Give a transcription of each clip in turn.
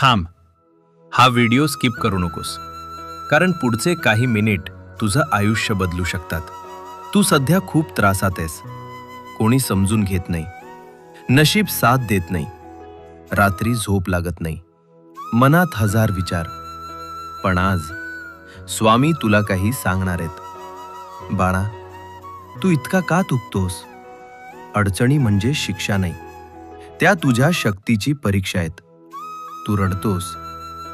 थांब, हा video skip करू नकोस, कारण पुढचे काही मिनिट तुझं आयुष्य बदलू शकतात. तू सध्या खूप त्रासात आहेस. कोणी समजून घेत नाही, नशीब साथ देत नाही, रात्री झोप लागत नाही, मनात हजार विचार. पण आज स्वामी तुला काही सांगणार आहेत. बाळा, तू इतका का तुकतोस? अडचणी म्हणजे शिक्षा नाही, त्या तुझ्या शक्तीची परीक्षा आहेत. तू रडतोस,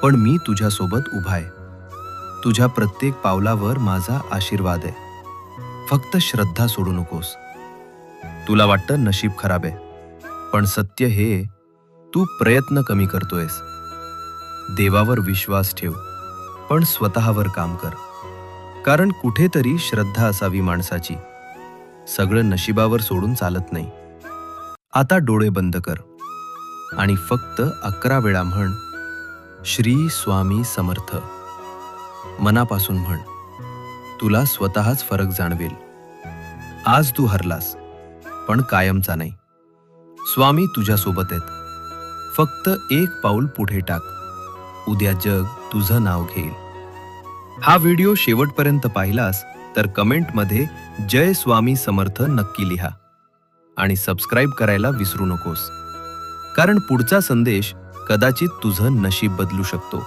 पण मी तुझ्यासोबत उभा आहे. तुझ्या प्रत्येक पावलावर माझा आशीर्वाद आहे. फक्त श्रद्धा सोडू नकोस. तुला वाटतं नशीब खराब आहे, पण सत्य हे, तू प्रयत्न कमी करतोयस. देवावर विश्वास ठेव, पण स्वतःवर काम कर. कारण कुठेतरी श्रद्धा असावी माणसाची. सगळं नशिबावर सोडून चालत नाही. आता डोळे बंद कर आणि फक्त 11 वेळा म्हण, श्री स्वामी समर्थ. मनापासून म्हण. तुला स्वतःच फरक जाणवेल. आज तू हरलास, पण कायमचा नाही. स्वामी तुझ्यासोबत आहेत. फक्त एक पाऊल पुढे टाक. उद्या जग तुझं नाव घेईल. हा व्हिडिओ शेवटपर्यंत पाहिलास तर कमेंटमध्ये जय स्वामी समर्थ नक्की लिहा आणि सबस्क्राईब करायला विसरू नकोस, कारण पुढचा संदेश कदाचित तुझं नशीब बदलू शकतो.